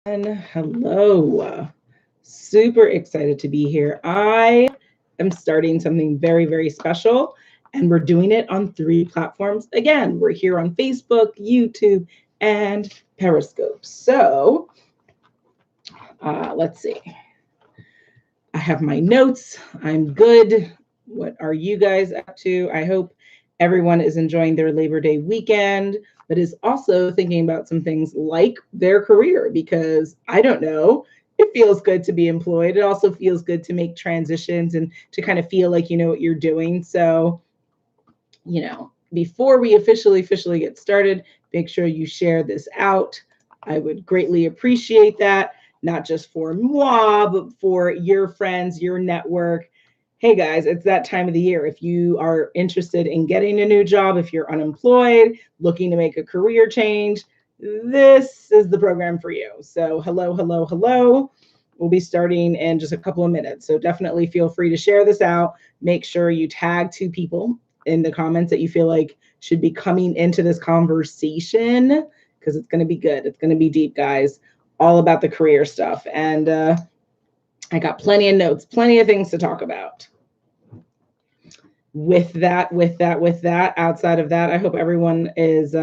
And hello. Super excited to be here. I am starting something very, very special, and we're doing it on three platforms. Again, we're here on Facebook, YouTube, and Periscope. So let's see. I have my notes. I'm good. What are you guys up to? I hope everyone is enjoying their Labor Day weekend, but is also thinking about some things like their career because I don't know. It feels good to be employed. It also feels good to make transitions and to kind of feel like you know what you're doing. So, before we officially get started, make sure you share this out. I would greatly appreciate that, not just for moi, but for your friends, your network. Hey guys, it's that time of the year. If you are interested in getting a new job, if you're unemployed, looking to make a career change, this is the program for you. So, hello. We'll be starting in just a couple of minutes. So, definitely feel free to share this out. Make sure you tag two people in the comments that you feel like should be coming into this conversation because it's going to be good. It's going to be deep, guys, all about the career stuff. And I got plenty of notes, plenty of things to talk about. With that, outside of that, I hope everyone is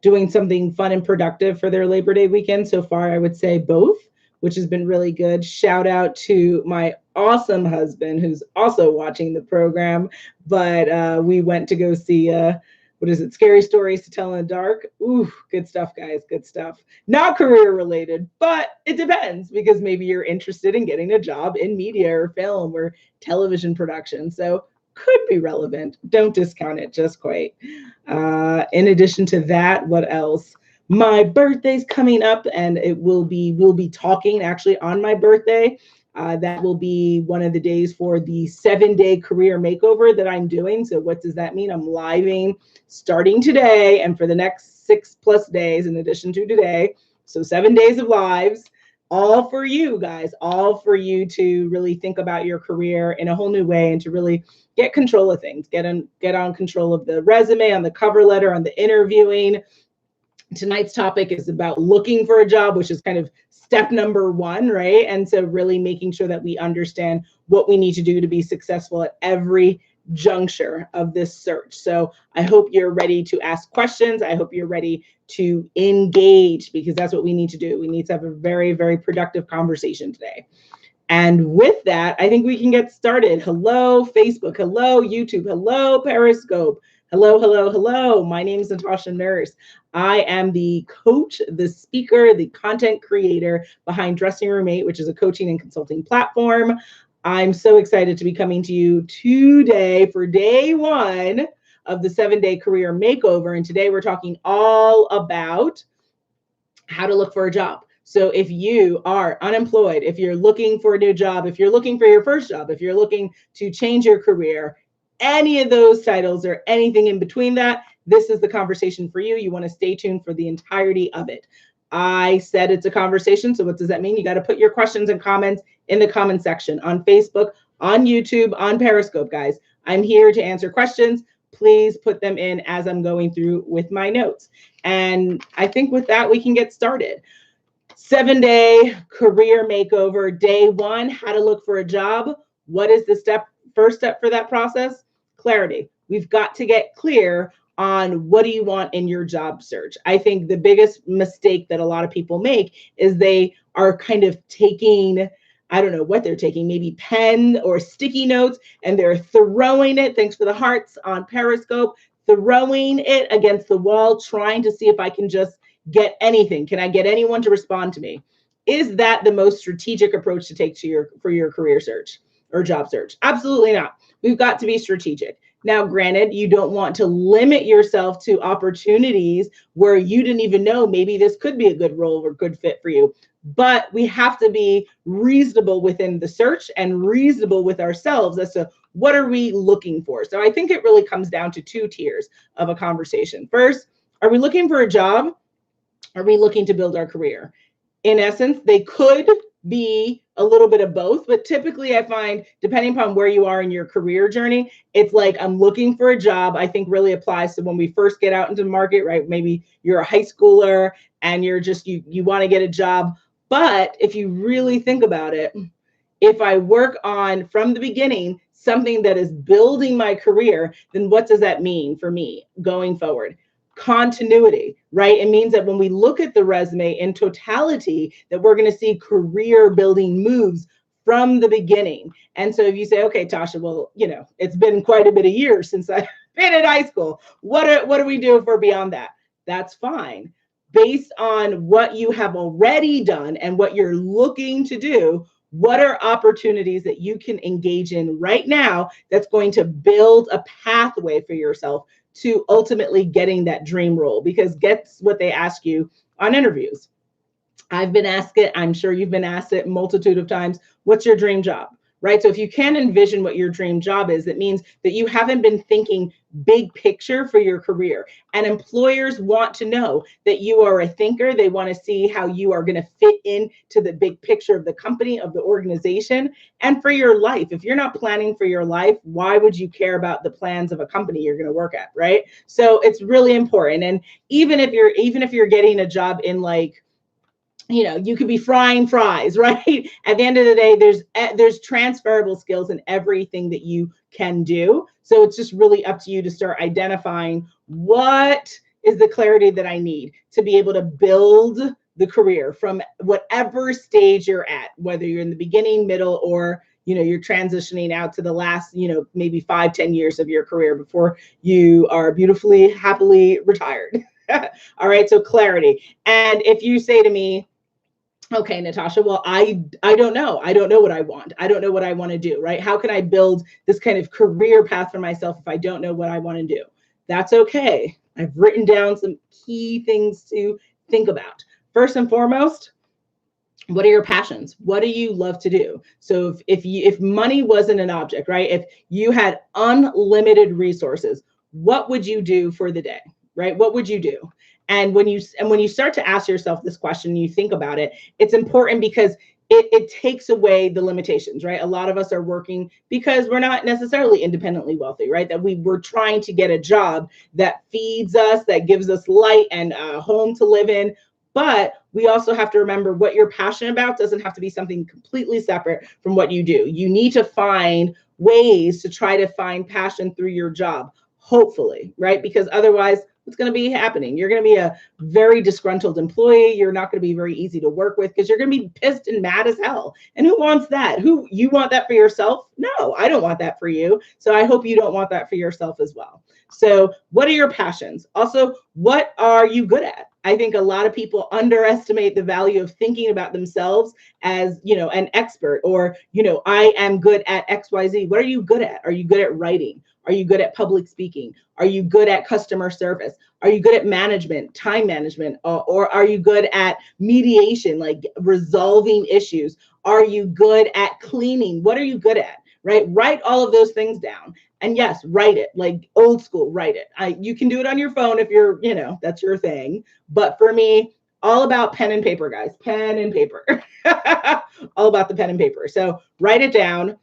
doing something fun and productive for their Labor Day weekend. So far, I would say both, which has been really good. Shout out to my awesome husband who's also watching the program. But we went to go see what is it? Scary Stories to Tell in the Dark. Ooh, good stuff, guys. Good stuff. Not career related, but it depends because maybe you're interested in getting a job in media or film or television production. So could be relevant. Don't discount it just quite. In addition to that, what else? My birthday's coming up, and we'll be talking actually on my birthday. That will be one of the days for the 7-day career makeover that I'm doing. So what does that mean? I'm living starting today and for the next 6+ days in addition to today. So 7 days of lives, all for you guys, all for you to really think about your career in a whole new way and to really get control of things, get on control of the resume, on the cover letter, on the interviewing. Tonight's topic is about looking for a job, which is kind of step number one, right? And so really making sure that we understand what we need to do to be successful at every juncture of this search. So I hope you're ready to ask questions. I hope you're ready to engage because that's what we need to do. We need to have a very, very productive conversation today. And with that, I think we can get started. Hello, Facebook. Hello, YouTube. Hello, Periscope. Hello. My name is Natasha Nurse. I am the coach, the speaker, the content creator behind Dressing Room 8, which is a coaching and consulting platform. I'm so excited to be coming to you today for day one of the 7-day career makeover. And today we're talking all about how to look for a job. So if you are unemployed, if you're looking for a new job, if you're looking for your first job, if you're looking to change your career, any of those titles or anything in between that, this is the conversation for you. You want to stay tuned for the entirety of it. I said it's a conversation. So what does that mean? You got to put your questions and comments in the comment section on Facebook, on YouTube, on Periscope, guys. I'm here to answer questions. Please put them in as I'm going through with my notes. And I think with that, we can get started. 7-day career makeover, day one, how to look for a job. What is the first step for that process? Clarity. We've got to get clear on what do you want in your job search. I think the biggest mistake that a lot of people make is they are kind of taking, I don't know what they're taking, maybe pen or sticky notes, and they're throwing it, thanks for the hearts on Periscope, throwing it against the wall, trying to see if I can just get anything. Can I get anyone to respond to me? Is that the most strategic approach to take for your career search or job search? Absolutely not. We've got to be strategic. Now, granted, you don't want to limit yourself to opportunities where you didn't even know maybe this could be a good role or good fit for you. But we have to be reasonable within the search and reasonable with ourselves as to what are we looking for. So I think it really comes down to two tiers of a conversation. First, are we looking for a job? Are we looking to build our career? In essence, they could be a little bit of both, but typically I find, depending upon where you are in your career journey, it's like I'm looking for a job. I think really applies to when we first get out into the market, right? Maybe you're a high schooler and you're just, you want to get a job But if you really think about it, if I work on from the beginning something that is building my career, then what does that mean for me going forward? Continuity, right? It means that when we look at the resume in totality, that we're going to see career building moves from the beginning. And so if you say, okay, Tasha, well, it's been quite a bit of years since I've been in high school. What do we do if we're beyond that? That's fine. Based on what you have already done and what you're looking to do, what are opportunities that you can engage in right now that's going to build a pathway for yourself to ultimately getting that dream role? Because guess what they ask you on interviews. I've been asked it. I'm sure you've been asked it a multitude of times. What's your dream job? Right? So if you can envision what your dream job is, it means that you haven't been thinking big picture for your career. And employers want to know that you are a thinker. They want to see how you are going to fit into the big picture of the company, of the organization, and for your life. If you're not planning for your life, why would you care about the plans of a company you're going to work at, right? So it's really important. And even if you're getting a job in you could be frying fries, right? At the end of the day, there's transferable skills in everything that you can do. So it's just really up to you to start identifying what is the clarity that I need to be able to build the career from whatever stage you're at, whether you're in the beginning, middle, or you're transitioning out to the last, maybe 5-10 years of your career before you are beautifully, happily retired. All right, so clarity. And if you say to me, okay, Natasha, well, I don't know. I don't know what I want. I don't know what I want to do, right? How can I build this kind of career path for myself if I don't know what I want to do? That's okay. I've written down some key things to think about. First and foremost, what are your passions? What do you love to do? So if money wasn't an object, right? If you had unlimited resources, what would you do for the day, right? What would you do? And when you start to ask yourself this question, you think about it, it's important because it takes away the limitations, right? A lot of us are working because we're not necessarily independently wealthy, right? That we're trying to get a job that feeds us, that gives us light and a home to live in. But we also have to remember what you're passionate about doesn't have to be something completely separate from what you do. You need to find ways to try to find passion through your job, hopefully, right? Because otherwise, what's going to be happening? You're going to be a very disgruntled employee. You're not going to be very easy to work with because you're going to be pissed and mad as hell. And who wants that? You want that for yourself? No, I don't want that for you. So I hope you don't want that for yourself as well. So what are your passions? Also, what are you good at? I think a lot of people underestimate the value of thinking about themselves as, an expert or, I am good at XYZ. What are you good at? Are you good at writing? Are you good at public speaking? Are you good at customer service? Are you good at management, time management? Or are you good at mediation, like resolving issues? Are you good at cleaning? What are you good at? Right? Write all of those things down. And yes, write it like old school, write it. You can do it on your phone if you're, that's your thing. But for me, all about pen and paper, guys, pen and paper, all about the pen and paper. So write it down.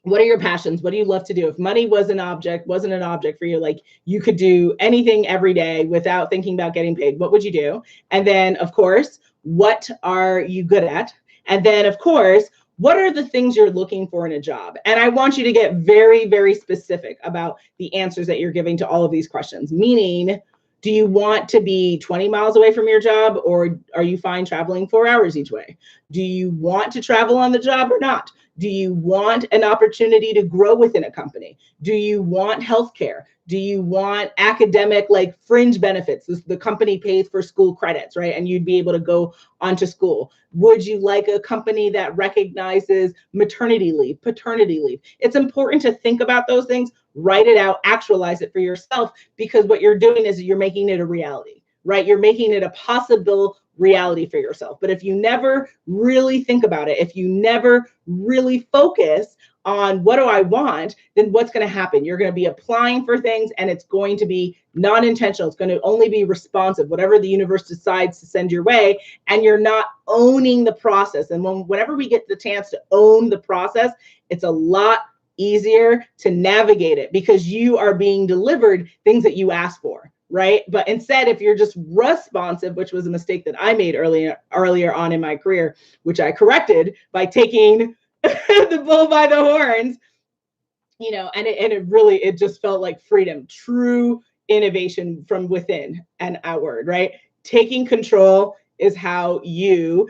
What are your passions? What do you love to do? If money wasn't an object for you, like you could do anything every day without thinking about getting paid, what would you do? And then, of course, what are you good at? And then, of course, what are the things you're looking for in a job? And I want you to get very, very specific about the answers that you're giving to all of these questions. Meaning, do you want to be 20 miles away from your job, or are you fine traveling 4 hours each way? Do you want to travel on the job or not? Do you want an opportunity to grow within a company? Do you want healthcare? Do you want academic, like fringe benefits? The company pays for school credits, right? And you'd be able to go onto school. Would you like a company that recognizes maternity leave, paternity leave? It's important to think about those things, write it out, actualize it for yourself, because what you're doing is you're making it a reality, right? You're making it a possible reality for yourself. But if you never really think about it, if you never really focus on what do I want, then what's going to happen? You're going to be applying for things and it's going to be non-intentional. It's going to only be responsive, whatever the universe decides to send your way, and you're not owning the process. And whenever we get the chance to own the process, it's a lot easier to navigate it because you are being delivered things that you asked for, right? But instead, if you're just responsive, which was a mistake that I made earlier on in my career, which I corrected by taking the bull by the horns, and it just felt like freedom, true innovation from within and outward, right? Taking control is how you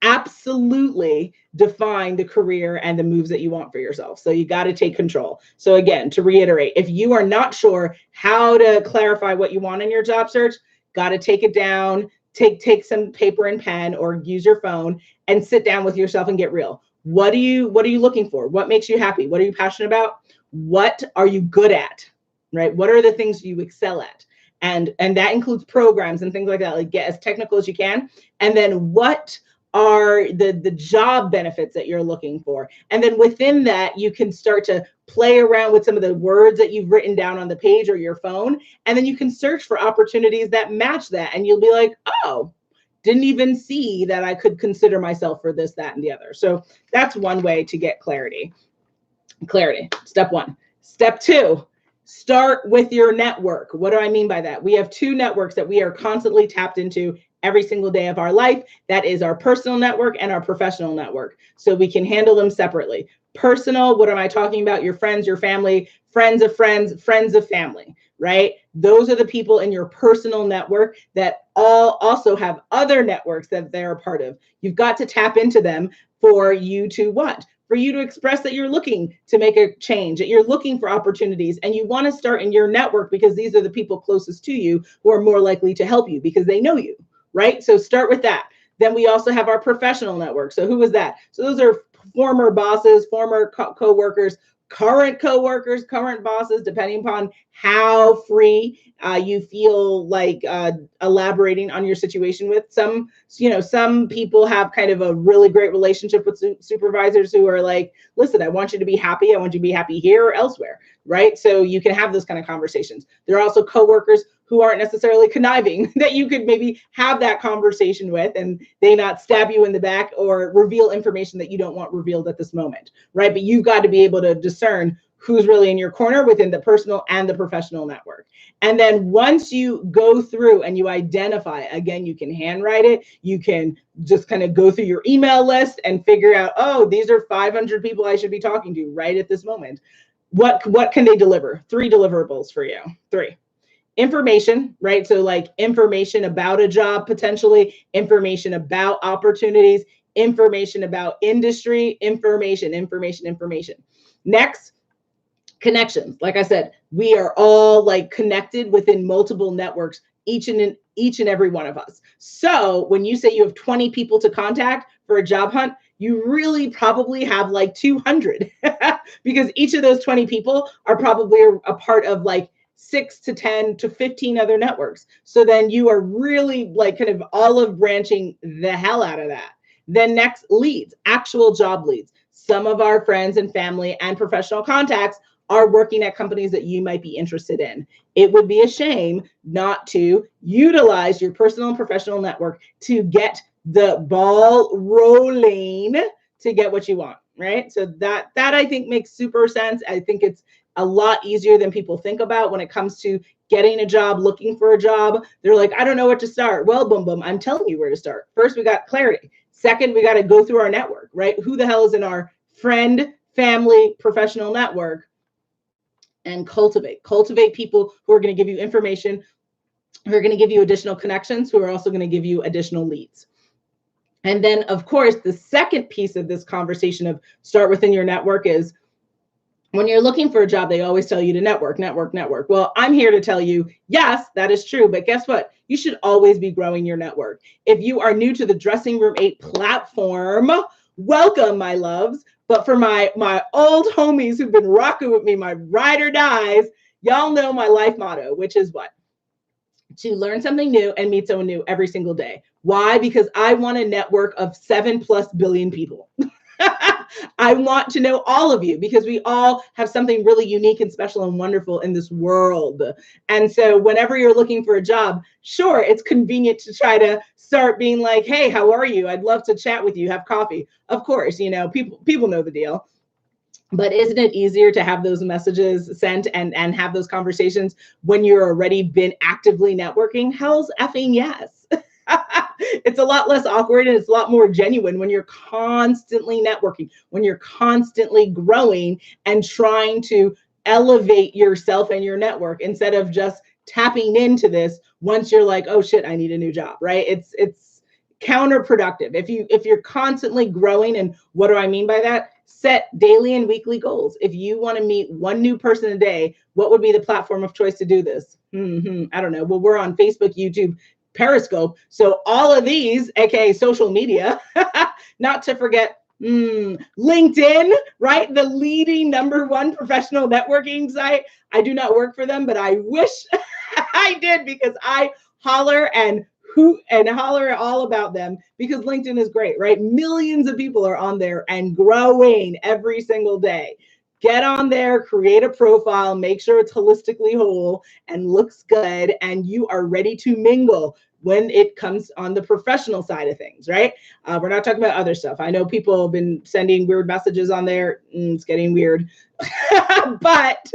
absolutely define the career and the moves that you want for yourself. So you got to take control. So again, to reiterate, if you are not sure how to clarify what you want in your job search, got to take it down, take some paper and pen or use your phone and sit down with yourself and get real. What are you looking for? What makes you happy? What are you passionate about? What are you good at? Right? What are the things you excel at? And that includes programs and things like that. Like, get as technical as you can. And then what are the job benefits that you're looking for? And then within that, you can start to play around with some of the words that you've written down on the page or your phone. And then you can search for opportunities that match that. And you'll be like, oh, didn't even see that I could consider myself for this, that, and the other. So that's one way to get clarity. Step one. Step two, start with your network. What do I mean by that? We have two networks that we are constantly tapped into every single day of our life. That is our personal network and our professional network. So we can handle them separately. Personal, what am I talking about? Your friends, your family, friends of friends, friends of family, right? Those are the people in your personal network that all also have other networks that they're a part of. You've got to tap into them for you to what? For you to express that you're looking to make a change, that you're looking for opportunities, and you want to start in your network because these are the people closest to you who are more likely to help you because they know you, right? So start with that. Then we also have our professional network. So who is that? So those are former bosses, former co-workers, current co-workers, current bosses, depending upon how free you feel like elaborating on your situation with. Some people have kind of a really great relationship with supervisors who are like, listen, I want you to be happy. I want you to be happy here or elsewhere, right? So you can have those kind of conversations. There are also coworkers who aren't necessarily conniving that you could maybe have that conversation with and they not stab you in the back or reveal information that you don't want revealed at this moment, right? But you've got to be able to discern who's really in your corner within the personal and the professional network. And then once you go through and you identify, again, you can handwrite it, you can just kind of go through your email list and figure out, oh, these are 500 people I should be talking to right at this moment. What can they deliver? 3 deliverables for you. 3. Information, right? So like information about a job, potentially information about opportunities, information about industry, information. Next, connections. Like I said, we are all like connected within multiple networks, each and every one of us. So when you say you have 20 people to contact for a job hunt, you really probably have like 200 because each of those 20 people are probably a part of like 6 to 10 to 15 other networks. So then you are really like kind of olive branching the hell out of that. Then next, leads, actual job leads. Some of our friends and family and professional contacts are working at companies that you might be interested in. It would be a shame not to utilize your personal and professional network to get the ball rolling to get what you want, right? So that I think makes super sense. I think it's a lot easier than people think about when it comes to getting a job, looking for a job. They're like, I don't know where to start. Well, boom, boom, I'm telling you where to start. First, we got clarity. Second, we got to go through our network, right? Who the hell is in our friend, family, professional network? And cultivate people who are going to give you information, who are going to give you additional connections, who are also going to give you additional leads. And then, of course, the second piece of this conversation of start within your network is when you're looking for a job, they always tell you to network. Well, I'm here to tell you, yes, that is true. But guess what? You should always be growing your network. If you are new to the Dressing Room 8 platform, welcome, my loves. But for my old homies who've been rocking with me, my ride or dies, y'all know my life motto, which is what? To learn something new and meet someone new every single day. Why? Because I want a network of 7+ billion people. I want to know all of you because we all have something really unique and special and wonderful in this world. And so whenever you're looking for a job, sure, it's convenient to try to start being like, hey, how are you? I'd love to chat with you, have coffee. Of course, people know the deal. But isn't it easier to have those messages sent and have those conversations when you're already been actively networking? Hell's effing yes. It's a lot less awkward and it's a lot more genuine when you're constantly networking, when you're constantly growing and trying to elevate yourself and your network instead of just tapping into this once you're like, oh shit, I need a new job, right? It's counterproductive. If you're constantly growing, and what do I mean by that? Set daily and weekly goals. If you want to meet one new person a day, what would be the platform of choice to do this? I don't know. Well, we're on Facebook, YouTube, Periscope. So all of these, aka social media, not to forget LinkedIn, right? The leading #1 professional networking site. I do not work for them, but I wish I did, because I holler and hoot and holler all about them, because LinkedIn is great, right? Millions of people are on there and growing every single day. Get on there, create a profile, make sure it's holistically whole and looks good, and you are ready to mingle when it comes on the professional side of things, right? We're not talking about other stuff. I know people have been sending weird messages on there. It's getting weird. but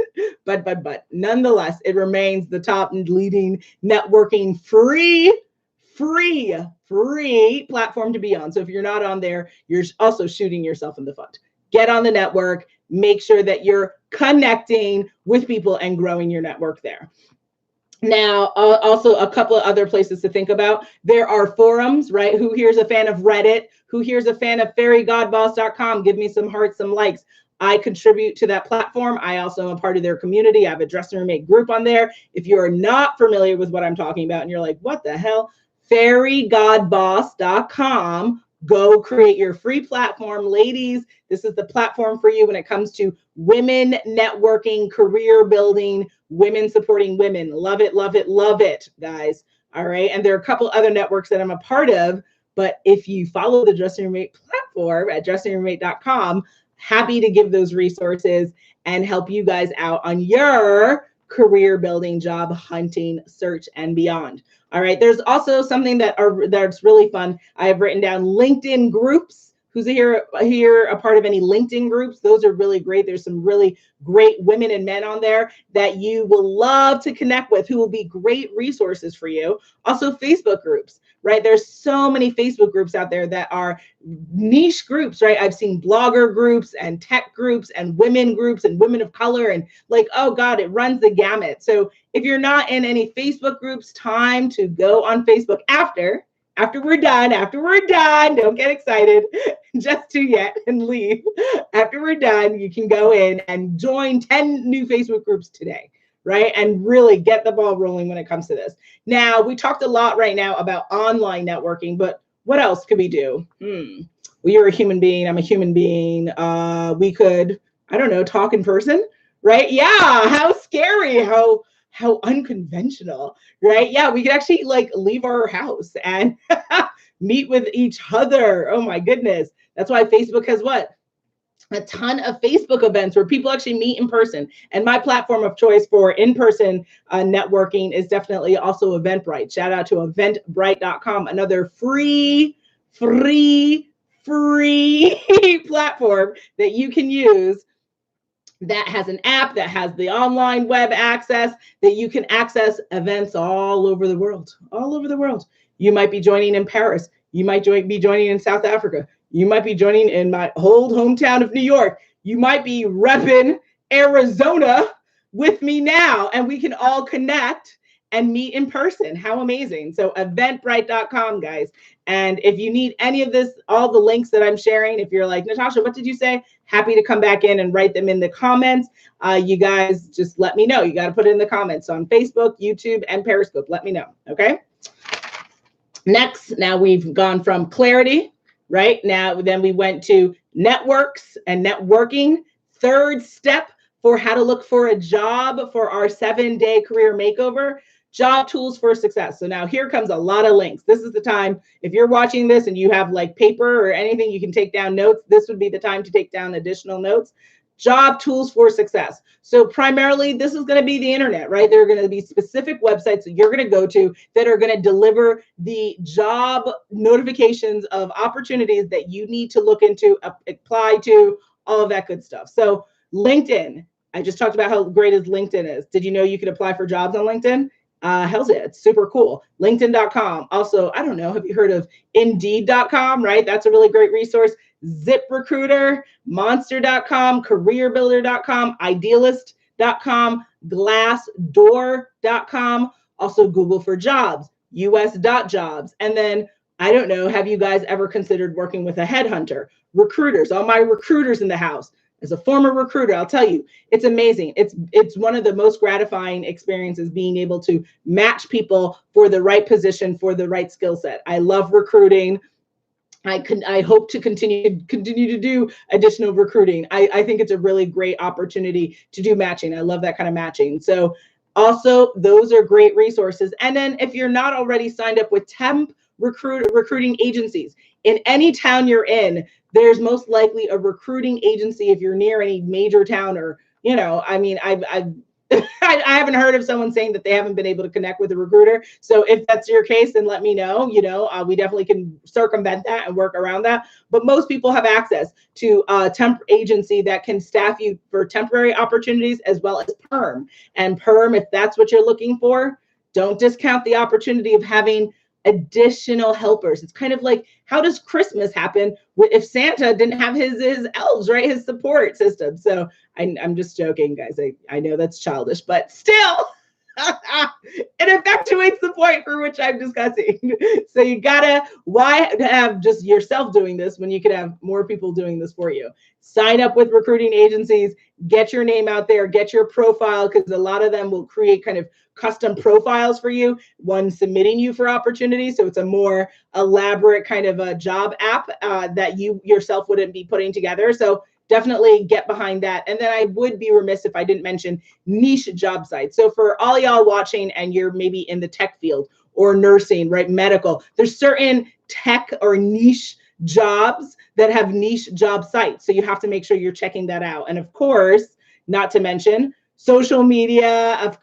nonetheless, it remains the top leading networking free platform to be on. So if you're not on there, you're also shooting yourself in the foot. Get on the network, make sure that you're connecting with people and growing your network there. Now, also a couple of other places to think about. There are forums, right? Who here's a fan of Reddit? Who here's a fan of fairygodboss.com? Give me some hearts, some likes. I contribute to that platform. I also am a part of their community. I have a dressing room mate group on there. If you're not familiar with what I'm talking about and you're like, what the hell? fairygodboss.com. Go create your free platform. Ladies, this is the platform for you when it comes to women networking, career building, women supporting women. Love it, love it, love it, guys. All right. And there are a couple other networks that I'm a part of. But if you follow the Dressing Room Mate platform at dressingroommate.com, happy to give those resources and help you guys out on your career building, job hunting, search, and beyond. All right. There's also something that's really fun. I have written down LinkedIn groups. Who's here a part of any LinkedIn groups? Those are really great. There's some really great women and men on there that you will love to connect with, who will be great resources for you. Also, Facebook groups, right? There's so many Facebook groups out there that are niche groups, right? I've seen blogger groups and tech groups and women of color, and like, oh God, it runs the gamut. So if you're not in any Facebook groups, time to go on Facebook after we're done, don't get excited, just to yet and leave. After we're done, you can go in and join 10 new Facebook groups today, right? And really get the ball rolling when it comes to this. Now, we talked a lot right now about online networking, but what else could we do? Well, you're a human being, I'm a human being. We could, I don't know, talk in person, right? Yeah, how scary, how unconventional, right? Yeah, we could actually like leave our house and meet with each other. Oh my goodness. That's why Facebook has what? A ton of Facebook events where people actually meet in person. And my platform of choice for in-person networking is definitely also Eventbrite. Shout out to eventbrite.com, another free platform that you can use, that has an app, that has the online web access, that you can access events all over the world, You might be joining in Paris. You might be joining in South Africa. You might be joining in my old hometown of New York. You might be repping Arizona with me now, and we can all connect and meet in person. How amazing. So eventbrite.com, guys. And if you need any of this, all the links that I'm sharing, if you're like, Natasha, what did you say? Happy to come back in and write them in the comments. You guys just let me know. You got to put it in the comments on Facebook, YouTube, and Periscope. Let me know. Okay. Next, now we've gone from clarity, right? Now, then we went to networks and networking. Third step for how to look for a job for our 7-day career makeover. Job tools for success. So now here comes a lot of links. This is the time, if you're watching this and you have like paper or anything, you can take down notes. This would be the time to take down additional notes. Job tools for success. So primarily this is going to be the internet, right? There are going to be specific websites that you're going to go to that are going to deliver the job notifications of opportunities that you need to look into, apply to, all of that good stuff. So LinkedIn, I just talked about how great LinkedIn is. Did you know you could apply for jobs on LinkedIn? Hell's yeah, it's super cool. LinkedIn.com. Also, I don't know, have you heard of Indeed.com, right? That's a really great resource. ZipRecruiter, Monster.com, CareerBuilder.com, Idealist.com, Glassdoor.com, also Google for Jobs, US.jobs. And then, I don't know, have you guys ever considered working with a headhunter? Recruiters, all my recruiters in the house. As a former recruiter, I'll tell you, it's amazing. It's one of the most gratifying experiences, being able to match people for the right position, for the right skill set. I love recruiting. I hope to continue to do additional recruiting. I think it's a really great opportunity to do matching. I love that kind of matching. So also, those are great resources. And then if you're not already signed up with temp recruiting agencies in any town you're in, there's most likely a recruiting agency if you're near any major town, or, you know, I mean, I've I haven't heard of someone saying that they haven't been able to connect with a recruiter. So if that's your case, then let me know. You know, we definitely can circumvent that and work around that. But most people have access to a temp agency that can staff you for temporary opportunities as well as perm. And perm, if that's what you're looking for, don't discount the opportunity of having additional helpers. It's kind of like, how does Christmas happen if Santa didn't have his elves, right? His support system. So I'm just joking, guys. I know that's childish, but still, it effectuates the point for which I'm discussing. So you gotta, why have just yourself doing this when you could have more people doing this for you? Sign up with recruiting agencies, get your name out there, get your profile, because a lot of them will create kind of custom profiles for you, one submitting you for opportunities. So it's a more elaborate kind of a job app that you yourself wouldn't be putting together. So definitely get behind that. And then I would be remiss if I didn't mention niche job sites. So for all y'all watching and you're maybe in the tech field or nursing, right, medical, there's certain tech or niche jobs that have niche job sites. So you have to make sure you're checking that out. And of course, not to mention social media. I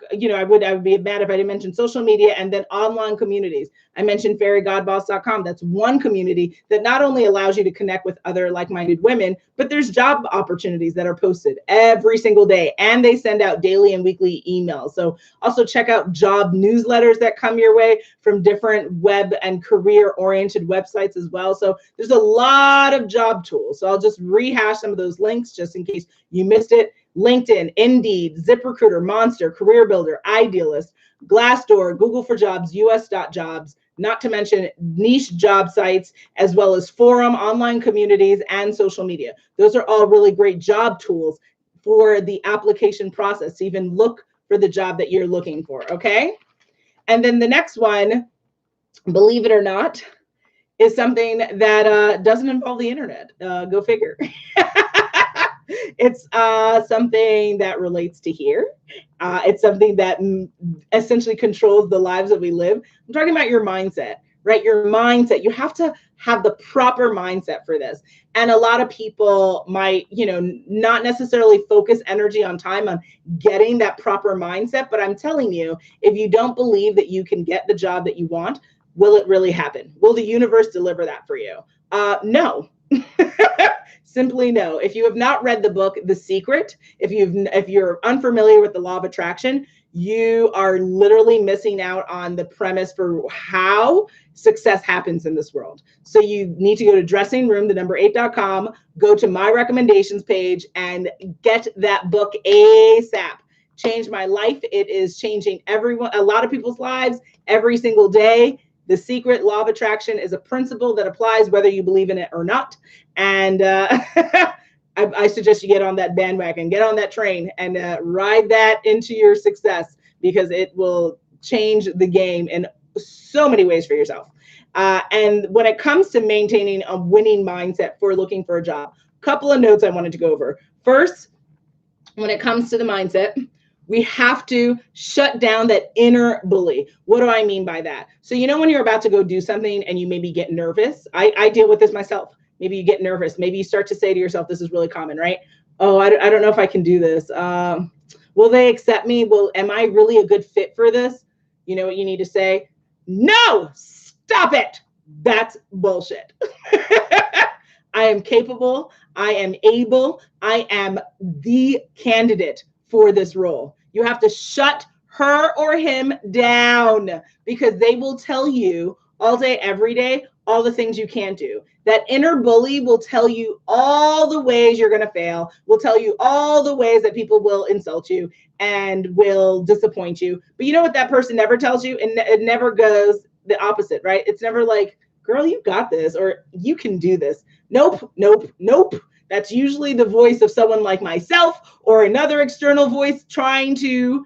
would be mad if I didn't mention social media, and then online communities. I mentioned fairygodboss.com. That's one community that not only allows you to connect with other like-minded women, but there's job opportunities that are posted every single day, and they send out daily and weekly emails. So also check out job newsletters that come your way from different web and career-oriented websites as well. So there's a lot of job tools. So I'll just rehash some of those links just in case you missed it. LinkedIn, Indeed, ZipRecruiter, Monster, CareerBuilder, Idealist, Glassdoor, Google for Jobs, US.jobs, not to mention niche job sites, as well as forum, online communities, and social media. Those are all really great job tools for the application process to even look for the job that you're looking for, okay? And then the next one, believe it or not, is something that doesn't involve the internet. Go figure. It's something that relates to here. It's something that essentially controls the lives that we live. I'm talking about your mindset, right? Your mindset. You have to have the proper mindset for this. And a lot of people might, not necessarily focus energy on time on getting that proper mindset. But I'm telling you, if you don't believe that you can get the job that you want, will it really happen? Will the universe deliver that for you? No. Simply no. If you have not read the book, The Secret, if you're unfamiliar with the law of attraction, you are literally missing out on the premise for how success happens in this world. So you need to go to dressingroom8.com, go to my recommendations page, and get that book ASAP. Changed my life. It is changing a lot of people's lives every single day. The Secret, law of attraction, is a principle that applies whether you believe in it or not. And I suggest you get on that bandwagon, get on that train, and ride that into your success, because it will change the game in so many ways for yourself. And when it comes to maintaining a winning mindset for looking for a job, a couple of notes I wanted to go over. First, when it comes to the mindset, we have to shut down that inner bully. What do I mean by that? So, when you're about to go do something and you maybe get nervous, I deal with this myself. Maybe you get nervous. Maybe you start to say to yourself, this is really common, right? Oh, I don't know if I can do this. Will they accept me? Am I really a good fit for this? You know what you need to say? No, stop it. That's bullshit. I am capable. I am able, I am the candidate for this role. You have to shut her or him down, because they will tell you all day, every day, all the things you can't do. That inner bully will tell you all the ways you're going to fail, will tell you all the ways that people will insult you and will disappoint you. But you know what that person never tells you? And it never goes the opposite, right? It's never like, girl, you got this, or you can do this. Nope, nope, nope. That's usually the voice of someone like myself or another external voice trying to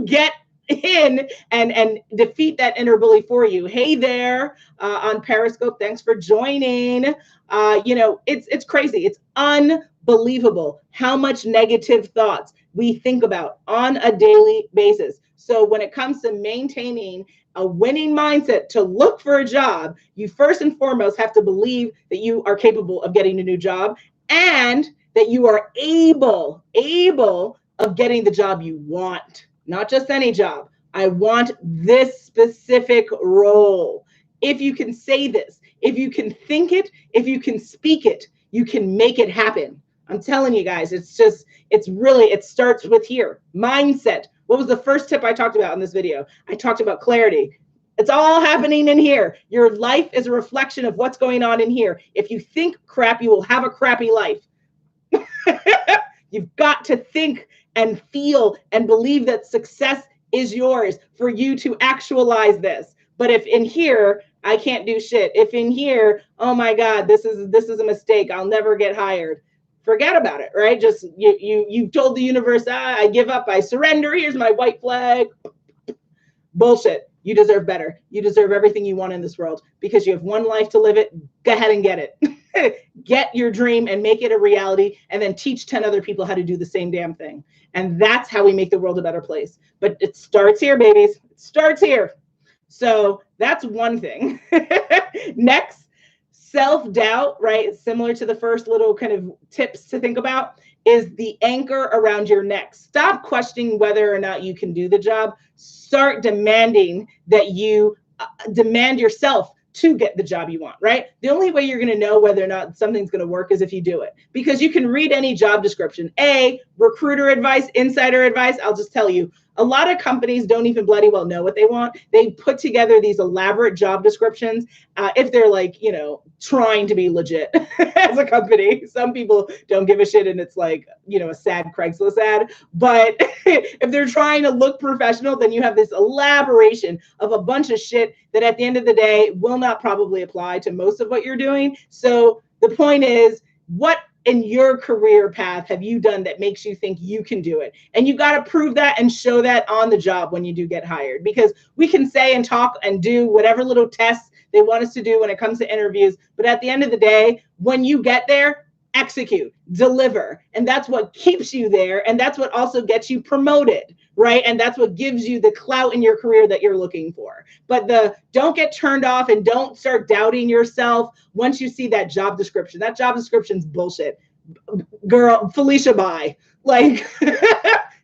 get in and defeat that inner bully for you. Hey there, on Periscope, thanks for joining. It's crazy. It's unbelievable how much negative thoughts we think about on a daily basis. So when it comes to maintaining a winning mindset to look for a job, you first and foremost have to believe that you are capable of getting a new job, and that you are able of getting the job you want. Not just any job. I want this specific role. If you can say this, if you can think it, if you can speak it, you can make it happen. I'm telling you guys, it starts with here. Mindset. What was the first tip I talked about in this video? I talked about clarity. It's all happening in here. Your life is a reflection of what's going on in here. If you think crap, you will have a crappy life. You've got to think and feel and believe that success is yours for you to actualize this. But if in here, I can't do shit. If in here, oh my God, this is a mistake, I'll never get hired. Forget about it, right? Just you told the universe, I give up, I surrender, here's my white flag. Bullshit. You deserve better. You deserve everything you want in this world, because you have one life to live it. Go ahead and get it. Get your dream and make it a reality, and then teach 10 other people how to do the same damn thing. And that's how we make the world a better place. But it starts here, babies. It starts here. So that's one thing. Next, self-doubt, right? Similar to the first little kind of tips to think about, is the anchor around your neck. Stop questioning whether or not you can do the job. Start demanding that you demand yourself to get the job you want, right? The only way you're going to know whether or not something's going to work is if you do it, because you can read any job description. Recruiter advice, insider advice, I'll just tell you, a lot of companies don't even bloody well know what they want. They put together these elaborate job descriptions if they're like, trying to be legit as a company. Some people don't give a shit and it's like, a sad Craigslist ad. But if they're trying to look professional, then you have this elaboration of a bunch of shit that at the end of the day will not probably apply to most of what you're doing. So the point is, what in your career path have you done that makes you think you can do it? And you got to prove that and show that on the job when you do get hired, because we can say and talk and do whatever little tests they want us to do when it comes to interviews. But at the end of the day, when you get there, execute, deliver. And that's what keeps you there. And that's what also gets you promoted, right? And that's what gives you the clout in your career that you're looking for. But don't get turned off and don't start doubting yourself once you see that job description. That job description's bullshit. Girl, Felicia, bye. Like,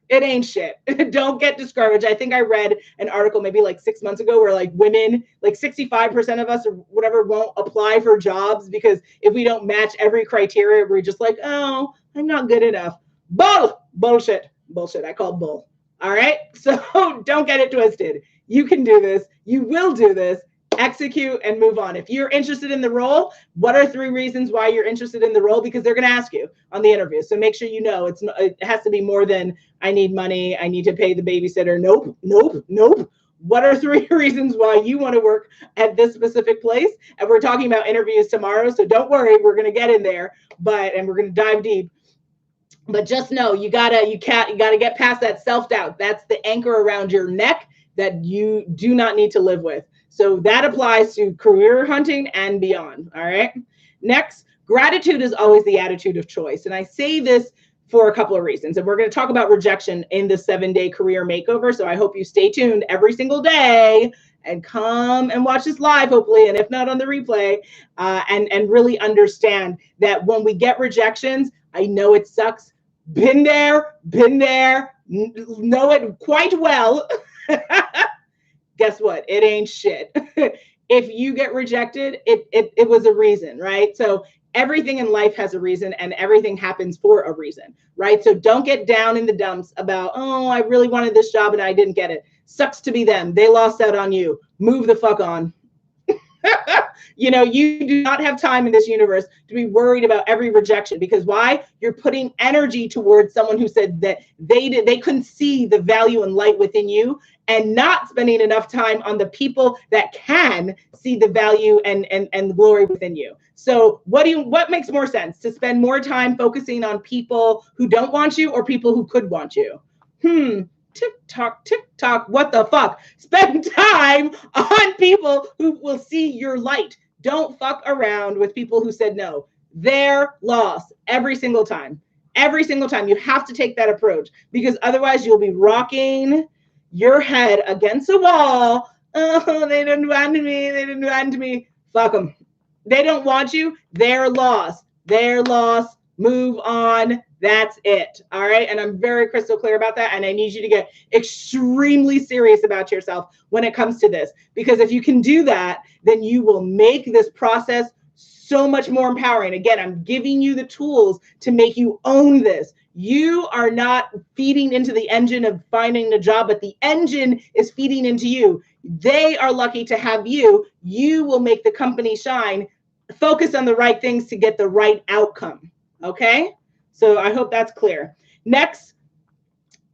it ain't shit. Don't get discouraged. I think I read an article maybe like 6 months ago where like women, like 65% of us or whatever, won't apply for jobs because if we don't match every criteria, we're just like, oh, I'm not good enough. Bullshit. I call bull. All right. So don't get it twisted. You can do this. You will do this. Execute and move on. If you're interested in the role, what are 3 reasons why you're interested in the role? Because they're going to ask you on the interview. So make sure it has to be more than I need money, I need to pay the babysitter. Nope. What are 3 reasons why you want to work at this specific place? And we're talking about interviews tomorrow, so don't worry, we're going to get in there, and we're going to dive deep. But just know you gotta get past that self-doubt. That's the anchor around your neck that you do not need to live with. So that applies to career hunting and beyond. All right. Next, gratitude is always the attitude of choice. And I say this for a couple of reasons. And we're going to talk about rejection in the 7-day career makeover. So I hope you stay tuned every single day and come and watch this live, hopefully, and if not on the replay, and really understand that when we get rejections, I know it sucks. Been there, know it quite well. Guess what? It ain't shit. If you get rejected, it was a reason, right? So everything in life has a reason and everything happens for a reason, right? So don't get down in the dumps about, oh, I really wanted this job and I didn't get it. Sucks to be them. They lost out on you. Move the fuck on. You do not have time in this universe to be worried about every rejection, because why? You're putting energy towards someone who said that they couldn't see the value and light within you, and not spending enough time on the people that can see the value and the glory within you. So what makes more sense, to spend more time focusing on people who don't want you or people who could want you? Tick tock, what the fuck? Spend time on people who will see your light. Don't fuck around with people who said no. They're lost every single time. Every single time. You have to take that approach, because otherwise you'll be rocking your head against a wall. Oh, they didn't want me. They didn't want me. Fuck them. They don't want you. They're lost. They're lost. Move on. That's it. All right. And I'm very crystal clear about that. And I need you to get extremely serious about yourself when it comes to this, because if you can do that, then you will make this process so much more empowering. Again, I'm giving you the tools to make you own this. You are not feeding into the engine of finding a job, but the engine is feeding into you. They are lucky to have you. You will make the company shine. Focus on the right things to get the right outcome. Okay? So I hope that's clear. Next,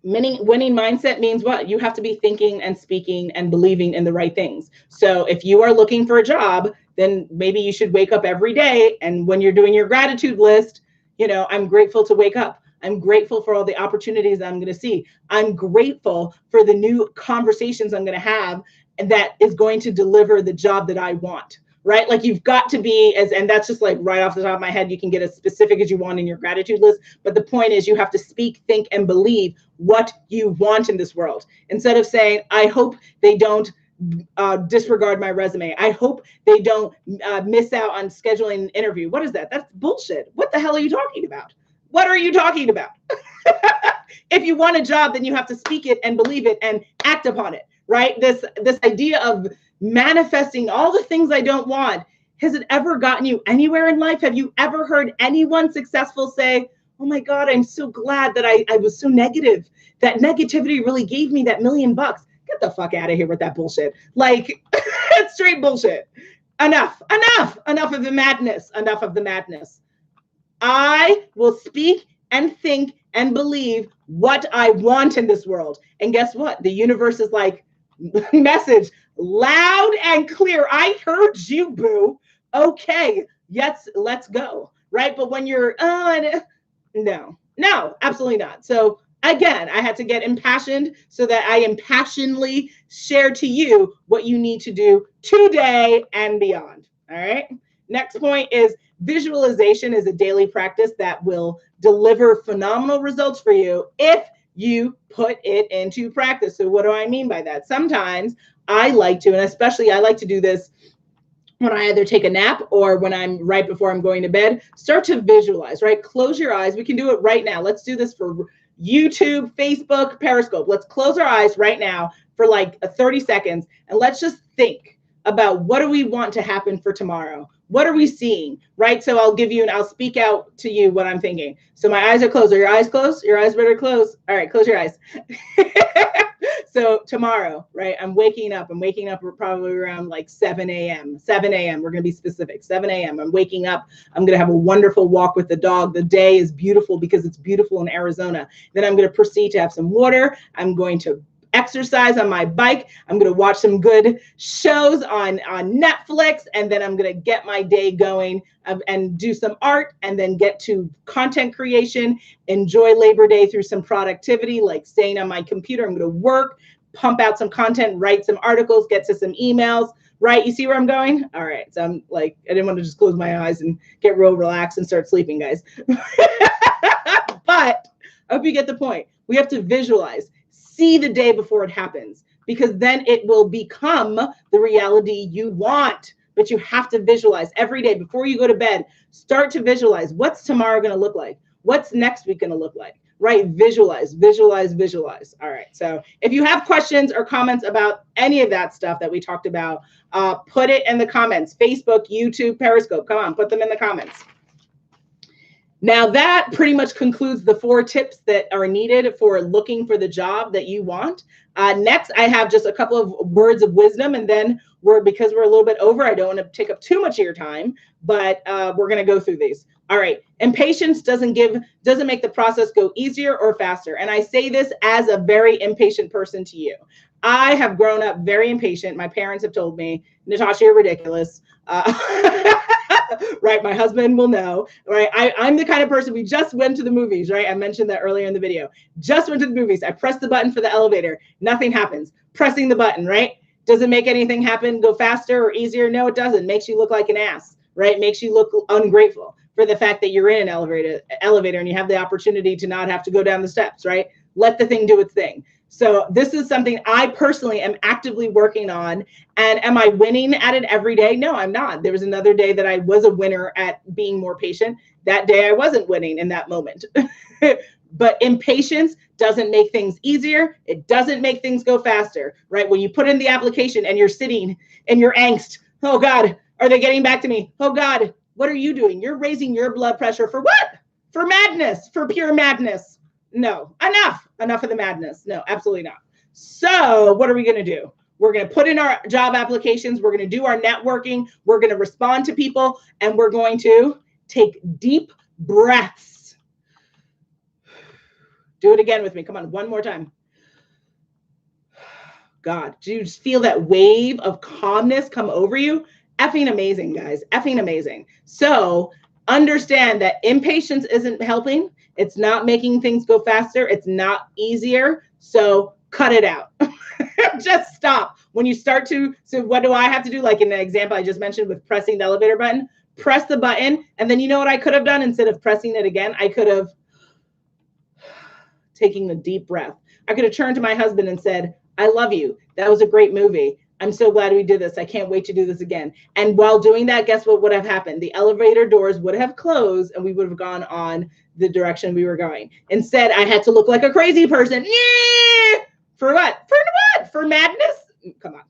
winning mindset means what? You have to be thinking and speaking and believing in the right things. So if you are looking for a job, then maybe you should wake up every day. And when you're doing your gratitude list, I'm grateful to wake up. I'm grateful for all the opportunities I'm going to see. I'm grateful for the new conversations I'm going to have that is going to deliver the job that I want. Right? Like, you've got to be and that's just like right off the top of my head. You can get as specific as you want in your gratitude list. But the point is, you have to speak, think, and believe what you want in this world. Instead of saying, I hope they don't disregard my resume. I hope they don't miss out on scheduling an interview. What is that? That's bullshit. What the hell are you talking about? What are you talking about? If you want a job, then you have to speak it and believe it and act upon it. Right? This idea of manifesting all the things I don't want, has it ever gotten you anywhere in life? Have you ever heard anyone successful say, oh my God, I'm so glad that I was so negative. That negativity really gave me that $1 million. Get the fuck out of here with that bullshit. Like, it's straight bullshit. Enough of the madness. Enough of the madness. I will speak and think and believe what I want in this world. And guess what? The universe is like, message loud and clear. I heard you, boo. Okay, yes, let's go. Right? But when you're, no, absolutely not. So again, I had to get impassioned so that I impassionedly share to you what you need to do today and beyond. All right. Next point is, visualization is a daily practice that will deliver phenomenal results for you if you put it into practice. So what do I mean by that? Sometimes I like to, and especially I like to do this when I either take a nap or when I'm right before I'm going to bed, start to visualize, right? Close your eyes. We can do it right now. Let's do this for YouTube, Facebook, Periscope. Let's close our eyes right now for like 30 seconds. And let's just think about, what do we want to happen for tomorrow? What are we seeing, right? So I'll give you, and I'll speak out to you what I'm thinking. So my eyes are closed. Are your eyes closed? Your eyes better close. All right, close your eyes. So tomorrow, right, I'm waking up probably around like 7 a.m. We're going to be specific. 7 a.m. I'm waking up. I'm going to have a wonderful walk with the dog. The day is beautiful because it's beautiful in Arizona. Then I'm going to proceed to have some water. I'm going to exercise on my bike. I'm going to watch some good shows on Netflix, and then I'm going to get my day going and do some art, and then get to content creation, enjoy Labor Day through some productivity, like staying on my computer. I'm going to work, pump out some content, write some articles, get to some emails, right? You see where I'm going? All right. So I'm like, I didn't want to just close my eyes and get real relaxed and start sleeping, guys. But I hope you get the point. We have to visualize. See the day before it happens, because then it will become the reality you want. But you have to visualize every day before you go to bed. Start to visualize, what's tomorrow going to look like? What's next week going to look like? right? Visualize, visualize, visualize. All right. So if you have questions or comments about any of that stuff that we talked about, put it in the comments. Facebook, YouTube, Periscope. Come on, put them in the comments. Now that pretty much concludes the 4 tips that are needed for looking for the job that you want. Next, I have just a couple of words of wisdom, and then because we're a little bit over, I don't want to take up too much of your time, but we're going to go through these. All right. Impatience doesn't make the process go easier or faster. And I say this as a very impatient person to you. I have grown up very impatient. My parents have told me, Natasha, you're ridiculous. Right. My husband will know, right? I'm the kind of person, we just went to the movies, right? I mentioned that earlier in the video. Just went to the movies. I pressed the button for the elevator. Nothing happens. Pressing the button, right? Does it make anything happen, go faster or easier? No, it doesn't. Makes you look like an ass, right? Makes you look ungrateful for the fact that you're in an elevator and you have the opportunity to not have to go down the steps, right? Let the thing do its thing. So this is something I personally am actively working on. And am I winning at it every day? No, I'm not. There was another day that I was a winner at being more patient. That day I wasn't winning in that moment. But impatience doesn't make things easier. It doesn't make things go faster, right? When you put in the application and you're sitting in your angst, oh God, are they getting back to me? Oh God, what are you doing? You're raising your blood pressure for what? For madness, for pure madness. No, enough of the madness. No, absolutely not. So what are we going to do? We're going to put in our job applications. We're going to do our networking. We're going to respond to people, and we're going to take deep breaths. Do it again with me. Come on, one more time. God, do you just feel that wave of calmness come over you? Effing amazing, guys. Effing amazing. So understand that impatience isn't helping. It's not making things go faster. It's not easier. So cut it out. Just stop. When you start to, so what do I have to do? Like in the example I just mentioned with pressing the elevator button, press the button. And then you know what I could have done? Instead of pressing it again, I could have taken a deep breath. I could have turned to my husband and said, I love you. That was a great movie. I'm so glad we did this. I can't wait to do this again. And while doing that, guess what would have happened? The elevator doors would have closed and we would have gone on the direction we were going. Instead, I had to look like a crazy person. Yeah! For what? For what? For madness? Come on.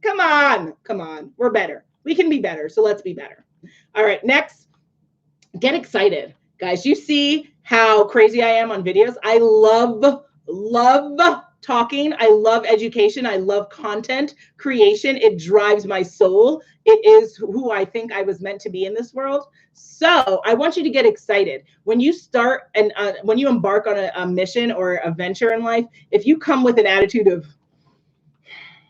Come on. Come on. We're better. We can be better. So let's be better. All right. Next, get excited. Guys, you see how crazy I am on videos? I love talking. I love education. I love content creation. It drives my soul. It is who I think I was meant to be in this world. So I want you to get excited. When you start and when you embark on a mission or a venture in life, if you come with an attitude of,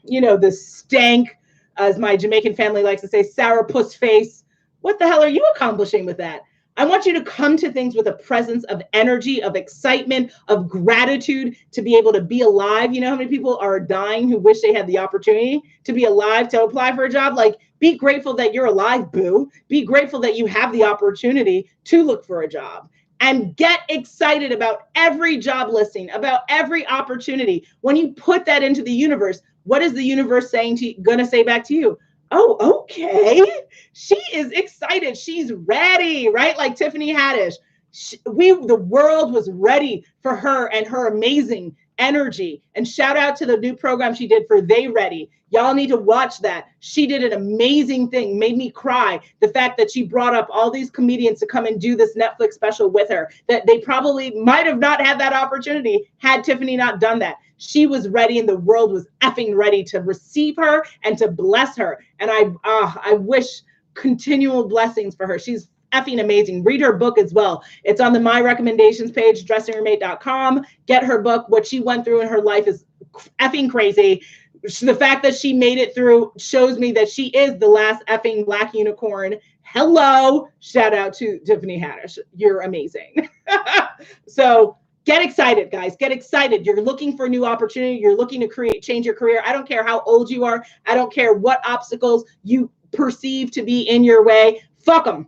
you know, the stank, as my Jamaican family likes to say, sourpuss face, what the hell are you accomplishing with that? I want you to come to things with a presence of energy, of excitement, of gratitude, to be able to be alive. You know how many people are dying who wish they had the opportunity to be alive, to apply for a job? Like, be grateful that you're alive, boo. Be grateful that you have the opportunity to look for a job. And get excited about every job listing, about every opportunity. When you put that into the universe, what is the universe gonna say back to you? Oh, okay. She is excited. She's ready, right? Like Tiffany Haddish. The world was ready for her and her amazing energy. And shout out to the new program she did for They Ready. Y'all need to watch that. She did an amazing thing, made me cry. The fact that she brought up all these comedians to come and do this Netflix special with her, that they probably might have not had that opportunity had Tiffany not done that. She was ready and the world was effing ready to receive her and to bless her. And I wish continual blessings for her. She's effing amazing. Read her book as well. It's on the My Recommendations page, dressinghermate.com. Get her book. What she went through in her life is effing crazy. The fact that she made it through shows me that she is the last effing Black unicorn. Hello. Shout out to Tiffany Haddish. You're amazing. So get excited, guys. Get excited. You're looking for a new opportunity. You're looking to change your career. I don't care how old you are. I don't care what obstacles you perceive to be in your way. Fuck them.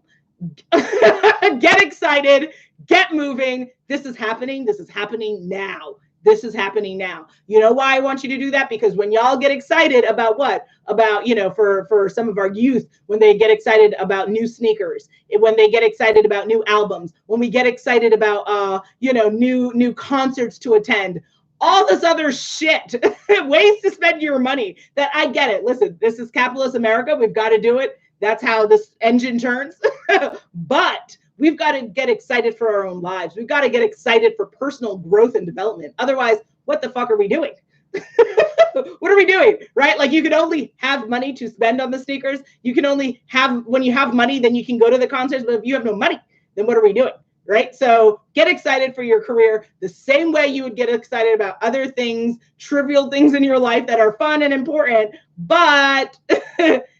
Get excited. Get moving. This is happening. This is happening now. This is happening now. You know why I want you to do that? Because when y'all get excited about what? About, for some of our youth, when they get excited about new sneakers, when they get excited about new albums, when we get excited about, new concerts to attend, all this other shit, ways to spend your money that I get it. Listen, this is capitalist America. We've got to do it. That's how this engine turns. But we've got to get excited for our own lives. We've got to get excited for personal growth and development. Otherwise, what the fuck are we doing? What are we doing? Right? Like, you can only have money to spend on the sneakers. You can only have, when you have money, then you can go to the concerts. But if you have no money, then what are we doing? Right? So get excited for your career the same way you would get excited about other things, trivial things in your life that are fun and important, but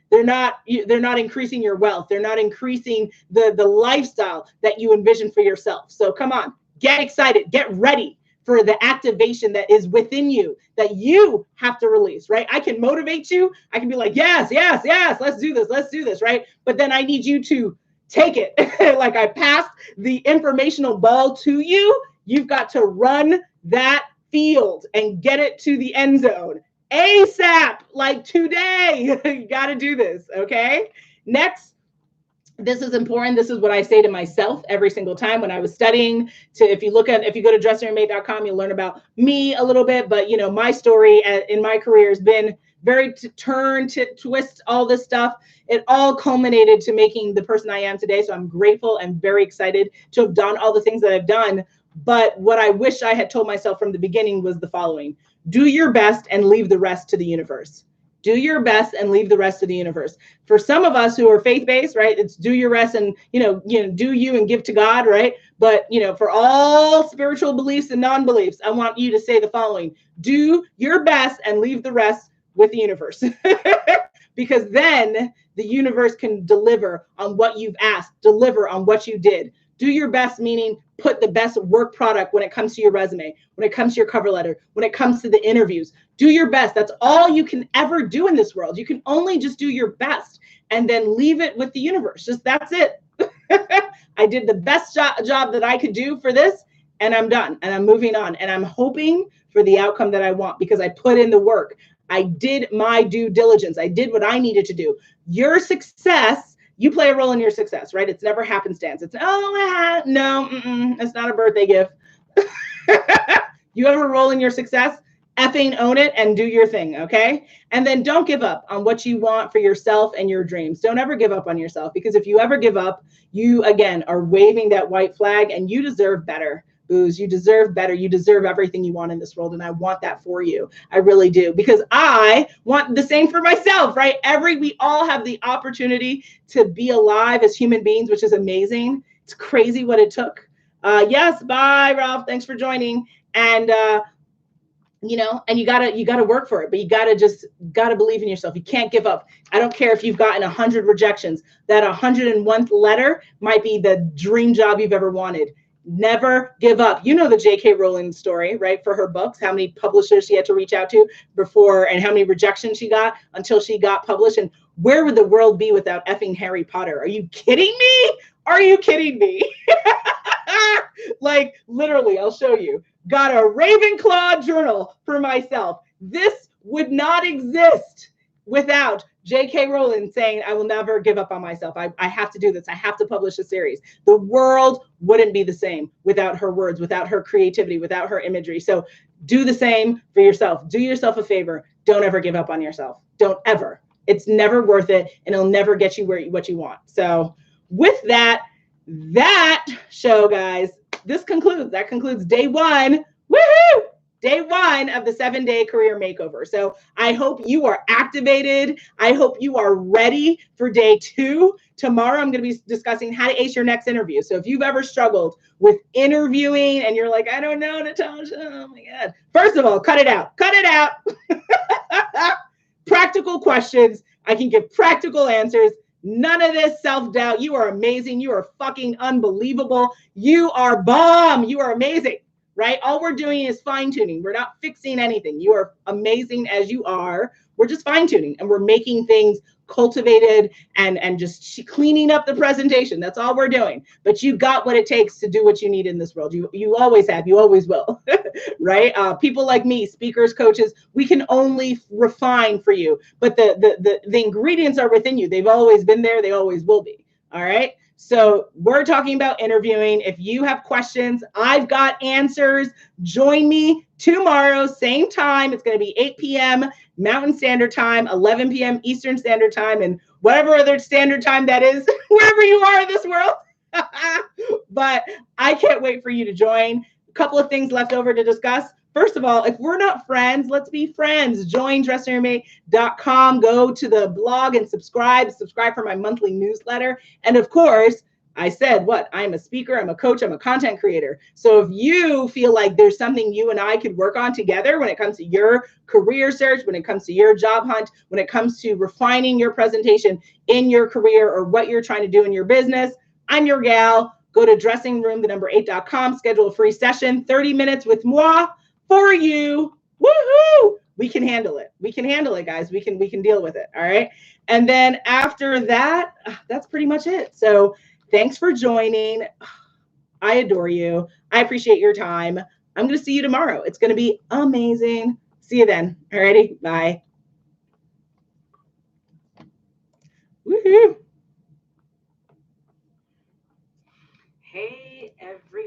they're not increasing your wealth. They're not increasing the lifestyle that you envision for yourself. So come on, get excited, get ready for the activation that is within you, that you have to release, right? I can motivate you. I can be like, yes, let's do this, right? But then I need you to take it. Like, I passed the informational ball to you. You've got to run that field and get it to the end zone ASAP, like today. You got to do this, okay? Next, this is important. This is what I say to myself every single time when I was studying. If you go to dressingyourmate.com, you'll learn about me a little bit. But, my story in my career has been very twist, all this stuff. It all culminated to making the person I am today. So I'm grateful and very excited to have done all the things that I've done. But what I wish I had told myself from the beginning was the following: do your best and leave the rest to the universe. Do your best and leave the rest to the universe. For some of us who are faith-based, right, it's do your best and, do you and give to God, right? But, for all spiritual beliefs and non-beliefs, I want you to say the following: do your best and leave the rest with the universe. Because then the universe can deliver on what you've asked, deliver on what you did. Do your best, meaning put the best work product when it comes to your resume, when it comes to your cover letter, when it comes to the interviews. Do your best. That's all you can ever do in this world. You can only just do your best and then leave it with the universe. Just that's it. I did the best job that I could do for this, and I'm done, and I'm moving on, and I'm hoping for the outcome that I want because I put in the work. I did my due diligence. I did what I needed to do. Your success, you play a role in your success, right? It's never happenstance. It's, it's not a birthday gift. You have a role in your success, effing own it and do your thing, okay? And then don't give up on what you want for yourself and your dreams. Don't ever give up on yourself, because if you ever give up, you, again, are waving that white flag, and you deserve better. Booze, you deserve better. You deserve everything you want in this world, and I want that for you. I really do, because I want the same for myself, right? We all have the opportunity to be alive as human beings, which is amazing. It's crazy what it took. Yes, bye, Ralph. Thanks for joining. And and you gotta work for it, but you gotta believe in yourself. You can't give up. I don't care if you've gotten 100 rejections. That 101th letter might be the dream job you've ever wanted. Never give up. You know the J.K. Rowling story, right? For her books, how many publishers she had to reach out to before, and how many rejections she got until she got published. And where would the world be without effing Harry Potter? Are you kidding me? Are you kidding me? Like, literally, I'll show you. Got a Ravenclaw journal for myself. This would not exist without J.K. Rowling saying, I will never give up on myself. I have to do this. I have to publish a series. The world wouldn't be the same without her words, without her creativity, without her imagery. So do the same for yourself. Do yourself a favor. Don't ever give up on yourself. Don't ever. It's never worth it, and it'll never get you what you want. So with that show, guys, that concludes day one. Woohoo! Day one of the 7-day career makeover. So I hope you are activated. I hope you are ready for day 2. Tomorrow, I'm going to be discussing how to ace your next interview. So if you've ever struggled with interviewing and you're like, I don't know, Natasha, oh my God. First of all, cut it out. Cut it out. Practical questions. I can give practical answers. None of this self-doubt. You are amazing. You are fucking unbelievable. You are bomb. You are amazing. right? All we're doing is fine tuning. We're not fixing anything. You are amazing as you are. We're just fine tuning and we're making things cultivated and just cleaning up the presentation. That's all we're doing. But you got what it takes to do what you need in this world. You always have, you always will, right? People like me, speakers, coaches, we can only refine for you, but the ingredients are within you. They've always been there. They always will be. All right. So we're talking about interviewing. If you have questions, I've got answers. Join me tomorrow, same time. It's going to be 8 p.m. Mountain Standard Time, 11 p.m. Eastern Standard Time, and whatever other standard time that is, wherever you are in this world. But I can't wait for you to join. A couple of things left over to discuss. First of all, if we're not friends, let's be friends. Join dressingyourmate.com. Go to the blog and subscribe. Subscribe for my monthly newsletter. And of course, I said what? I'm a speaker, I'm a coach, I'm a content creator. So if you feel like there's something you and I could work on together when it comes to your career search, when it comes to your job hunt, when it comes to refining your presentation in your career or what you're trying to do in your business, I'm your gal. Go to dressingroom8.com, schedule a free session, 30 minutes with moi for you. Woohoo! We can handle it. We can handle it, guys. We can deal with it. All right. And then after that, that's pretty much it. So thanks for joining. I adore you. I appreciate your time. I'm going to see you tomorrow. It's going to be amazing. See you then. Alrighty. Bye. Woohoo. Hey, everyone.